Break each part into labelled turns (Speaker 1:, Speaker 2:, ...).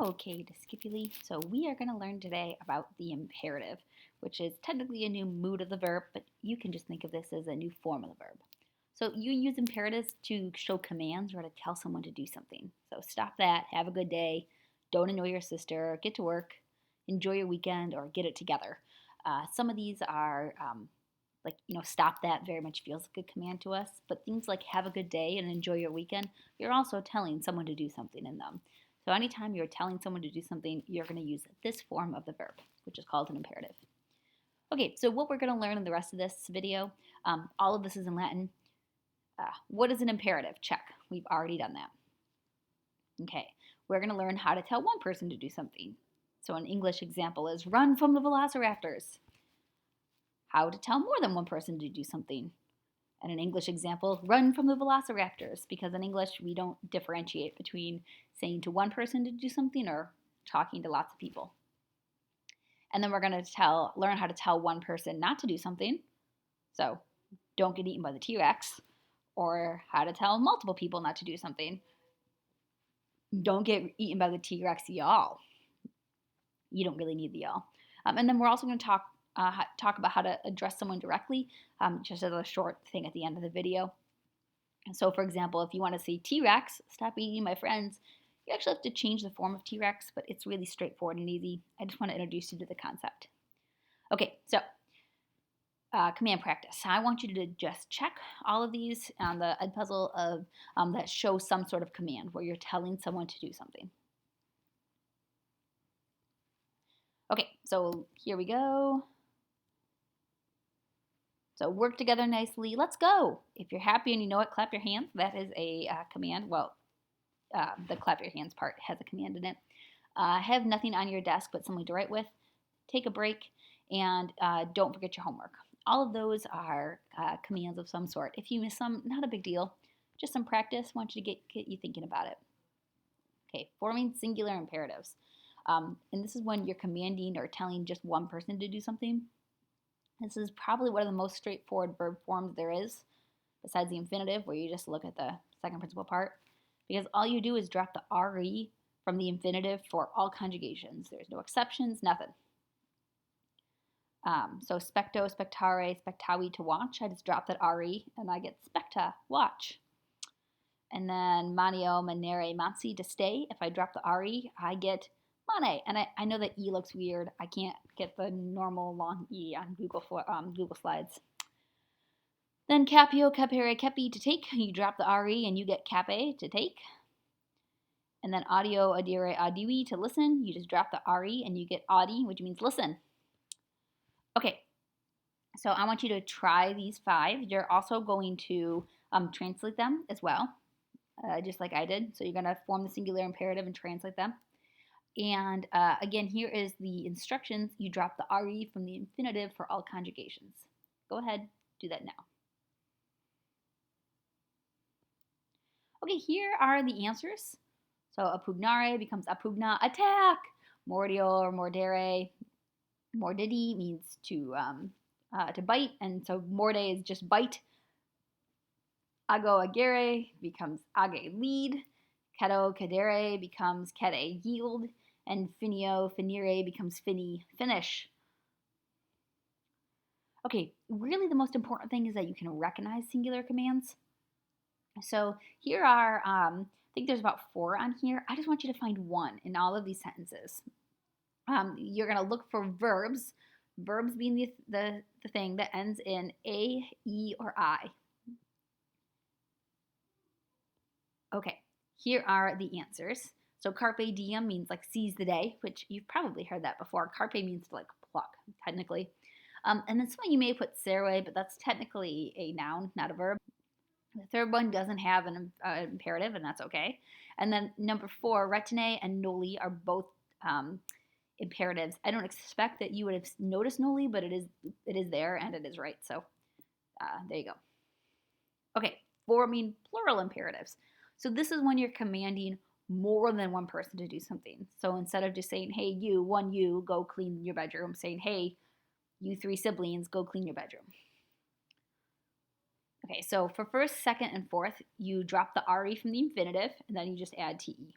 Speaker 1: Okay, Discipuli. So we are going to learn today about the imperative, which is technically a new mood of the verb, but you can just think of this as a new form of the verb. So you use imperatives to show commands or to tell someone to do something. So stop that, have a good day, don't annoy your sister, get to work, enjoy your weekend, or get it together. Some of these are stop that very much feels like a command to us, but things like have a good day and enjoy your weekend, you're also telling someone to do something in them. So anytime you're telling someone to do something, you're going to use this form of the verb, which is called an imperative. Okay, so what we're going to learn in the rest of this video, all of this is in Latin. What is an imperative? Check. We've already done that. Okay, we're going to learn how to tell one person to do something. So an English example is run from the velociraptors. How to tell more than one person to do something. And an English example, run from the velociraptors, because in English we don't differentiate between saying to one person to do something or talking to lots of people. And then we're going to learn how to tell one person not to do something. So don't get eaten by the T-Rex, or how to tell multiple people not to do something. Don't get eaten by the T-Rex, y'all. You don't really need the y'all. And then we're also going to talk about how to address someone directly, just as a short thing at the end of the video. And so, for example, if you want to say T-Rex, stop eating my friends, you actually have to change the form of T-Rex, but it's really straightforward and easy. I just want to introduce you to the concept. Okay, so command practice. I want you to just check all of these on the Edpuzzle of that show some sort of command where you're telling someone to do something. Okay, so here we go. So work together nicely. Let's go. If you're happy and you know it, clap your hands. That is a command. Well, the clap your hands part has a command in it. Have nothing on your desk but something to write with. Take a break, and don't forget your homework. All of those are commands of some sort. If you miss some, not a big deal. Just some practice. I want you to get you thinking about it. Okay, forming singular imperatives. And this is when you're commanding or telling just one person to do something. This is probably one of the most straightforward verb forms there is, besides the infinitive, where you just look at the second principal part. Because all you do is drop the RE from the infinitive for all conjugations. There's no exceptions, nothing. So specto, spectare, spectavi, to watch. I just drop that RE and I get specta, watch. And then manio, manere, mansi, to stay. If I drop the RE, I get mane. And I know that E looks weird. I can't get the normal long E on Google Slides. Then capio, capere, kepi, to take. You drop the RE and you get cape, to take. And then audio, adire, audivi, to listen. You just drop the RE and you get audi, which means listen. Okay, so I want you to try these 5. You're also going to translate them as well, just like I did. So you're going to form the singular imperative and translate them. And again, here is the instructions. You drop the RE from the infinitive for all conjugations. Go ahead, do that now. Okay, here are the answers. So appugnare becomes appugna, attack. Mordio or mordere, mordidi means to bite, and so morde is just bite. Ago agere becomes age, lead. Cedo cadere becomes cede, yield. And finio, finire becomes fini, finish. Okay, really the most important thing is that you can recognize singular commands. So here are, I think there's about 4 on here. I just want you to find one in all of these sentences. You're going to look for verbs, verbs being the thing that ends in A, E, or I. Okay, here are the answers. So carpe diem means like seize the day, which you've probably heard that before. Carpe means to like pluck, technically. And then some of you may put serve, but that's technically a noun, not a verb. The third one doesn't have an imperative, and that's okay. And then number 4, retine and noli are both imperatives. I don't expect that you would have noticed noli, but it is there and it is right. So there you go. Okay, forming plural imperatives. So this is when you're commanding more than one person to do something. So instead of just saying, hey, you, go clean your bedroom, saying, hey, you 3 siblings, go clean your bedroom. Okay, so for first, second, and fourth, you drop the RE from the infinitive, and then you just add TE.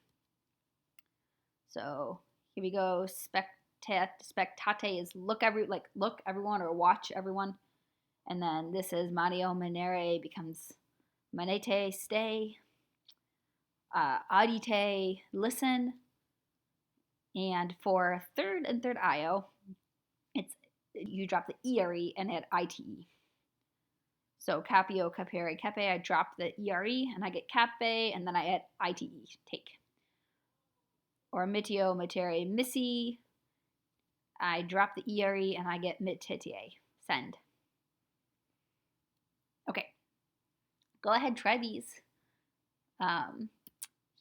Speaker 1: So here we go. Spectate is look everyone or watch everyone. And then this is Mario Manere becomes Manete, stay. Audite, listen. And for third and third IO, it's you drop the ERE and add ITE. So capio, capere, cape, I drop the ERE and I get cape, and then I add ITE, take. Or mitio, mitere, missi, I drop the ERE and I get mititiae, send. Okay, go ahead, try these.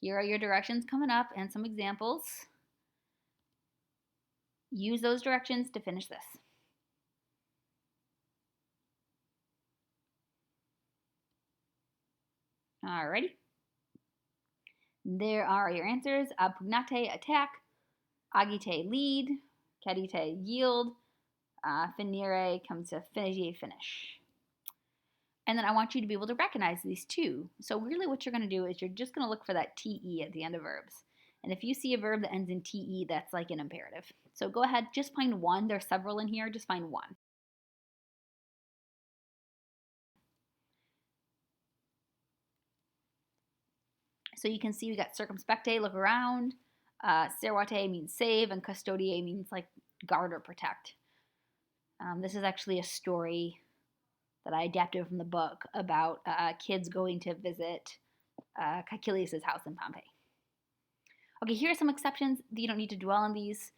Speaker 1: Here are your directions coming up and some examples. Use those directions to finish this. Alrighty. There are your answers. Pugnate, attack. Agite, lead. Cadite, yield. Finire comes to finigi, finish. And then I want you to be able to recognize these two. So really what you're going to do is you're just going to look for that TE at the end of verbs. And if you see a verb that ends in TE, that's like an imperative. So go ahead, just find one. There's several in here. Just find one. So you can see we got circumspecte, look around. Servate means save, and custodie means like guard or protect. This is actually a story that I adapted from the book about kids going to visit Caecilius' house in Pompeii. Okay, here are some exceptions. You don't need to dwell on these.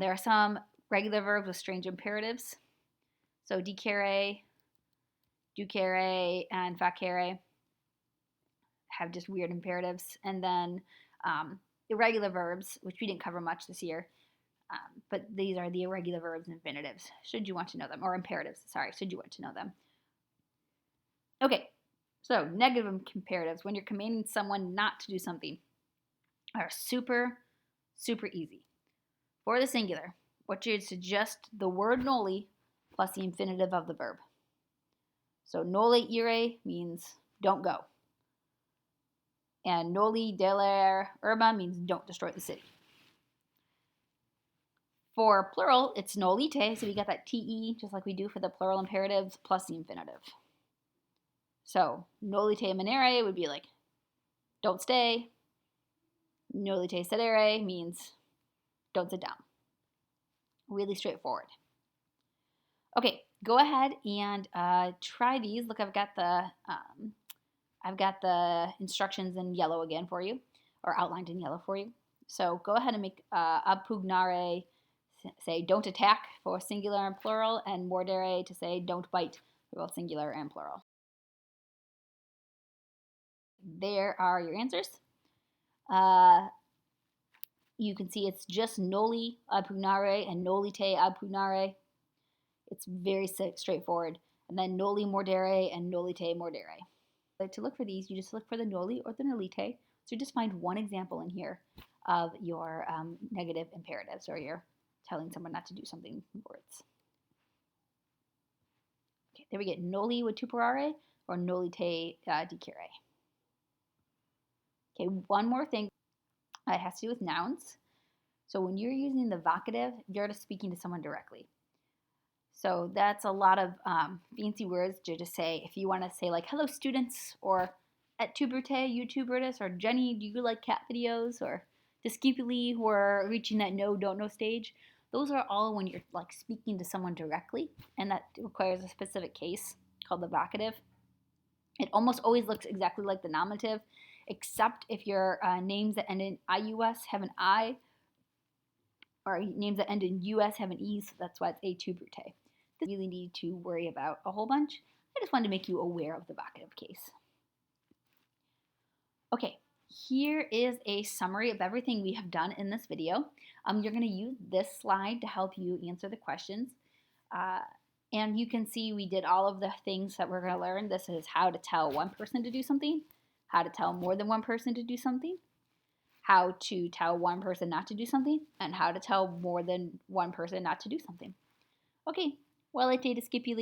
Speaker 1: There are some regular verbs with strange imperatives. So dicere, ducere, and facere have just weird imperatives. And then irregular verbs, which we didn't cover much this year, but these are the irregular verbs and infinitives, should you want to know them, or imperatives, sorry, should you want to know them. Okay, so negative imperatives, when you're commanding someone not to do something, are super, super easy. For the singular, what you'd suggest the word noli plus the infinitive of the verb. So noli ire means don't go. And noli delere urba means don't destroy the city. For plural, it's nolite, so we got that te, just like we do for the plural imperatives, plus the infinitive. So nolite manere would be like, don't stay. Nolite sedere means don't sit down. Really straightforward. Okay, go ahead and try these. Look, I've got the instructions in yellow again for you, or outlined in yellow for you. So go ahead and make appugnare, say don't attack for singular and plural, and mordere to say don't bite for both singular and plural. There are your answers. You can see it's just noli appugnare and nolite appugnare. It's very straightforward. And then noli mordere and nolite mordere. To look for these, you just look for the noli or the nolite. So just find one example in here of your negative imperatives, or you're telling someone not to do something words. Okay, there we get noli with tuperare or nolite dicere. Okay, one more thing. It has to do with nouns. So when you're using the vocative, you're just speaking to someone directly. So that's a lot of fancy words to just say. If you want to say like, hello students, or et tu Brute, you too Brutus, or Jenny, do you like cat videos, or Discipuli, who are reaching that no, don't know stage. Those are all when you're like speaking to someone directly, and that requires a specific case called the vocative. It almost always looks exactly like the nominative, except if your names that end in IUS have an I, or names that end in US have an E, so that's why it's a tu Brute. This you really need to worry about a whole bunch. I just wanted to make you aware of the vocative case. Okay, here is a summary of everything we have done in this video. You're going to use this slide to help you answer the questions. And you can see we did all of the things that we're going to learn. This is how to tell one person to do something, how to tell more than one person to do something, how to tell one person not to do something, and how to tell more than one person not to do something. Okay, well, I did skip you.